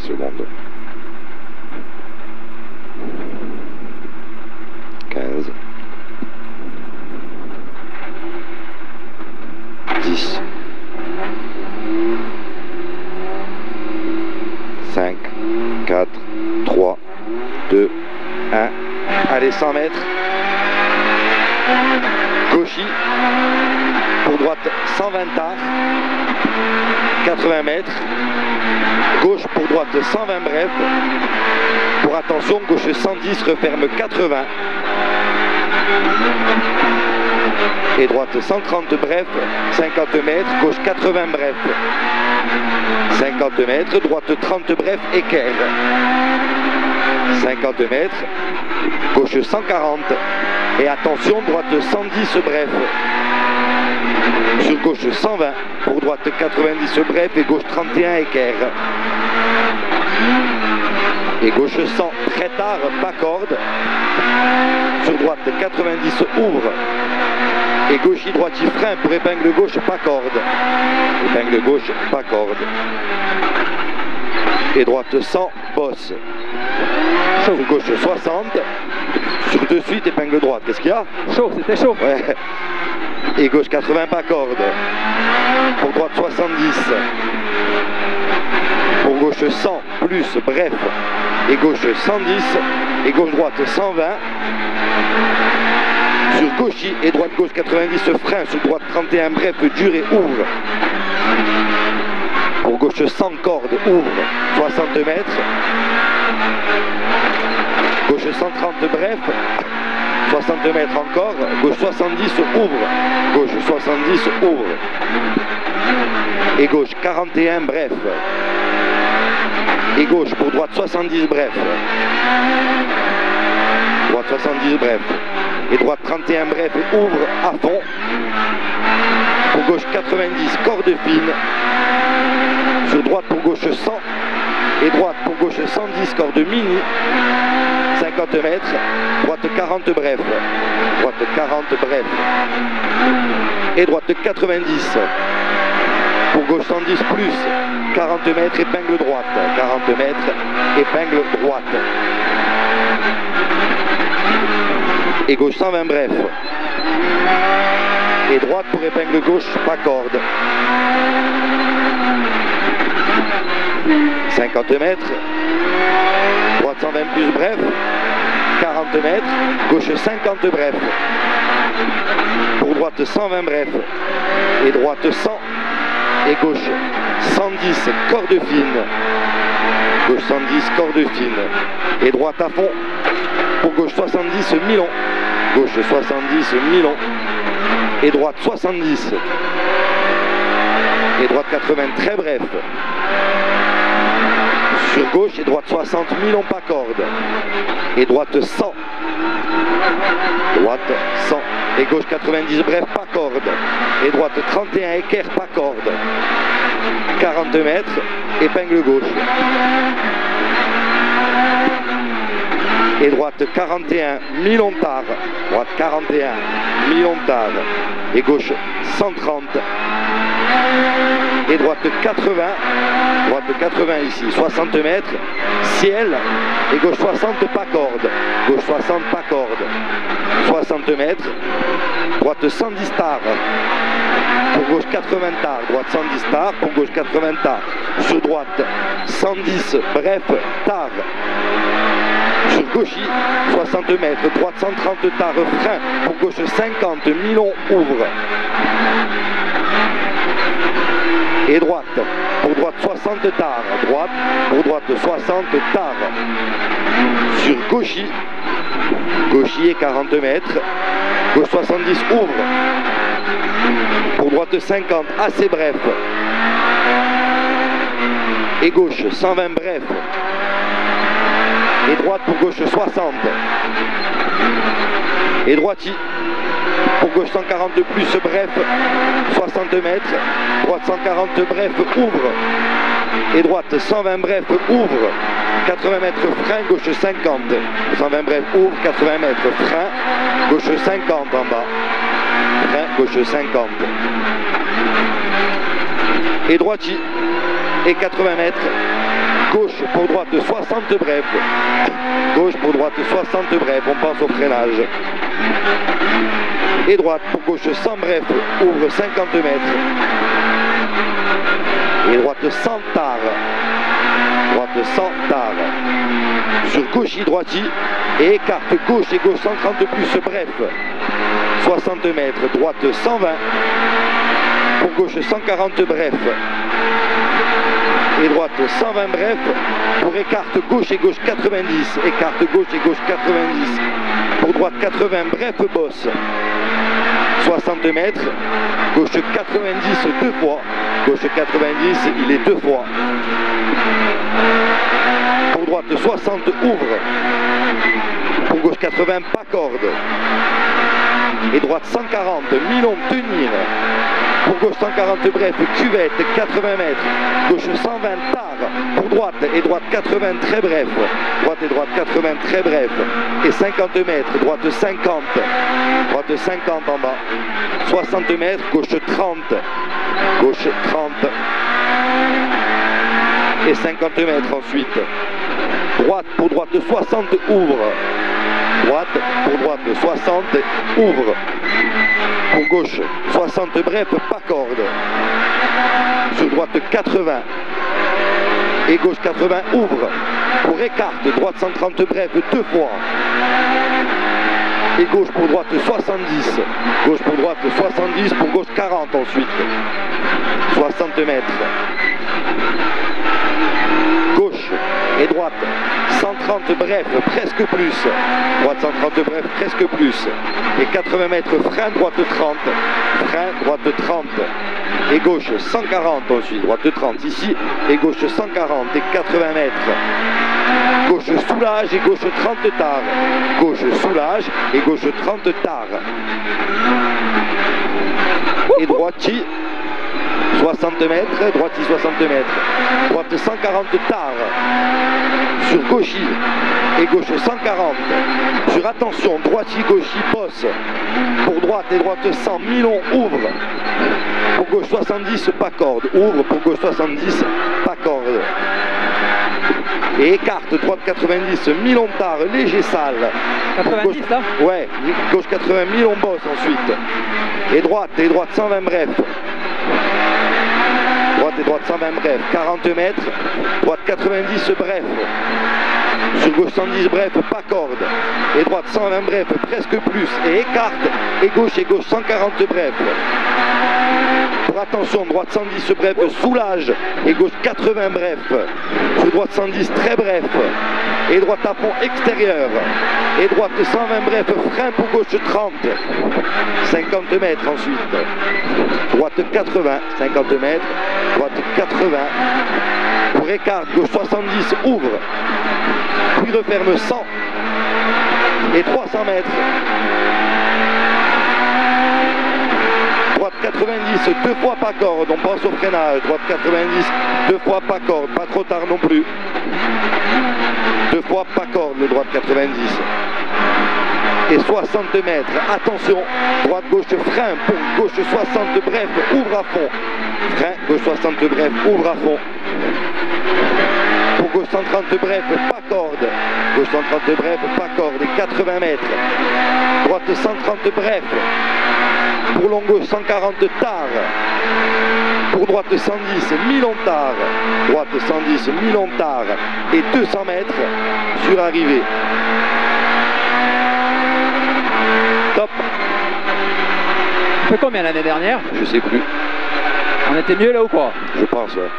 secondes. 15. 10. 5, 4, 3, 2, 1. Allez, 100 mètres. Gauchy. Pour droite, 120 tard. 80 mètres. Gauche pour droite, 120 bref. Pour attention, gauche 110, referme 80. Et droite 130 bref, 50 mètres, gauche 80 bref. 50 mètres, droite 30 bref, équerre. 50 mètres, gauche 140. Et attention, droite 110 bref. Sur gauche 120, pour droite 90 bref et gauche 31 équerre. Et gauche 100, très tard, pas corde. Sur droite 90 ouvre. Et gauche droite frein pour épingle gauche, pas corde. Épingle gauche, pas corde. Et droite 100, bosse. Sur gauche 60. Sur de suite, épingle droite. Qu'est-ce qu'il y a? Chaud, c'était chaud. Ouais. Et gauche 80, pas corde. Pour droite 70. Pour gauche 100, plus, bref. Et gauche 110. Et gauche droite 120. Sur gauchy et droite gauche 90, frein. Sur droite 31, bref, dur et ouvre. Pour gauche 100, corde, ouvre. 60 mètres. Gauche 130, bref. 60 mètres encore, gauche 70 ouvre, gauche 70 ouvre, et gauche 41 bref, et gauche pour droite 70 bref, droite 70 bref, et droite 31 bref et ouvre à fond, pour gauche 90 corde fine, sur droite pour gauche 100, et droite pour gauche 110 corde mini, 50 mètres, droite 40 bref, droite 40 bref, et droite 90, pour gauche 110 plus, 40 mètres, épingle droite, 40 mètres, épingle droite, et gauche 120 bref, et droite pour épingle gauche, pas corde, 50 mètres, droite 120 plus bref, 40 mètres, gauche 50 bref, pour droite 120 bref, et droite 100, et gauche 110 corde fine, gauche 110 corde fine, et droite à fond, pour gauche 70 mi-long, gauche 70 mi-long, et droite 70, et droite 80 très bref, sur gauche et droite 60 mi-long pas corde, et droite 100, droite 100, et gauche 90 bref pas corde, et droite 31 équerre pas corde, 40 mètres, épingle gauche, et droite 41 mi-long tard, droite 41 mi-long tard, et gauche 130, et droite 80 ici, 60 mètres, ciel, et gauche 60 pas corde, gauche 60 pas corde, 60 mètres, droite 110 tard, pour gauche 80 tard, droite 110 tard, pour gauche 80 tard, sur droite 110 bref tard, sur gauchy 60 mètres, droite 130 tard, frein, pour gauche 50 mi-long ouvre, et droite, pour droite 60 tard, droite, pour droite 60 tard, sur gauchy, gauchy et 40 mètres, gauche 70 ouvre, pour droite 50 assez bref, et gauche 120 bref, et droite pour gauche 60, et droite pour gauche 140 plus bref, 60 mètres, droite 140 bref ouvre, et droite 120 bref ouvre, 80 mètres frein, gauche 50, 120 bref ouvre, 80 mètres frein, gauche 50 en bas, frein, gauche 50, et droite et 80 mètres, Gauche pour droite 60 bref. Gauche pour droite 60 bref, on pense au freinage. Et droite pour gauche 100 bref, ouvre 50 mètres. Et droite sans tard. Droite sans tard. Sur gauche droiti et écarte gauche et gauche 130 plus bref. 60 mètres, droite 120. Pour gauche 140 bref. Et droite 120 bref. Pour écarte gauche et gauche 90. Écarte gauche et gauche 90. Pour droite 80 bref bosse. 60 mètres. Gauche 90 deux fois. Gauche 90, il est deux fois. Pour droite 60 ouvre. Pour gauche 80 pas corde. Et droite 140 mi-long tenir. Pour gauche 140 bref cuvette 80 mètres. Gauche 120 tard. Pour droite et droite 80 très bref. Droite et droite 80 très bref. Et 50 mètres. Droite 50. Droite 50 en bas. 60 mètres. Gauche 30. Gauche 30. Et 50 mètres ensuite. Droite pour droite 60 ouvre. Droite pour droite 60 ouvre. Pour gauche 60 bref pas corde. Sur droite 80. Et gauche 80 ouvre. Pour écarte droite 130 bref deux fois. Et gauche pour droite 70. Gauche pour droite 70. Pour gauche 40 ensuite. 60 mètres. Gauche et droite 130 bref, presque plus. Droite 130 bref, presque plus. Et 80 mètres, frein droite 30. Frein droite 30. Et gauche 140 ensuite, droite 30 ici. Et gauche 140 et 80 mètres. Gauche soulage et gauche 30 tard. Gauche soulage et gauche 30 tard. Et droiti 60 mètres, droiti 60 mètres. Droite 140 tard. Sur gauchi et gauche 140. Sur attention, droiti, gauchi, bosse. Pour droite et droite 100, mi-long, ouvre. Pour gauche 70, pas corde. Ouvre pour gauche 70, pas corde. Et écarte, droite 90, mi-long tard, léger sale. 90 gauche, là? Ouais, gauche 80, mi-long bosse ensuite. Et droite 120 bref. Droite et droite 120 bref, 40 mètres. Droite 90 bref. Sur gauche 110 bref, pas corde. Et droite 120 bref, presque plus. Et écarte. Et gauche 140 bref. Pour attention, droite 110 bref, soulage. Et gauche 80 bref. Sur droite 110 très bref. Et droite à fond extérieur. Et droite 120 bref, frein pour gauche 30. 50 mètres ensuite. Droite 80, 50 mètres. Droite 80. Pour écarte, gauche 70, ouvre. Puis referme 100. Et 300 mètres. Droite 90, deux fois pas corde, on pense au freinage. Droite 90, deux fois pas corde, pas trop tard non plus. Deux fois pas corde, le droite 90. Et 60 mètres, attention, droite gauche frein, pour gauche 60 bref, ouvre à fond. Frein, gauche 60 bref, ouvre à fond. Pour gauche 130 bref, pas corde. Gauche 130 bref, pas corde, et 80 mètres. Droite 130 bref. Pour long gauche 140 tard. Pour droite 110, mi-long tard. Droite 110, mi-long tard. Et 200 mètres sur arrivée. Top. On fait combien l'année dernière? Je sais plus. On était mieux là ou quoi? Je pense, ouais.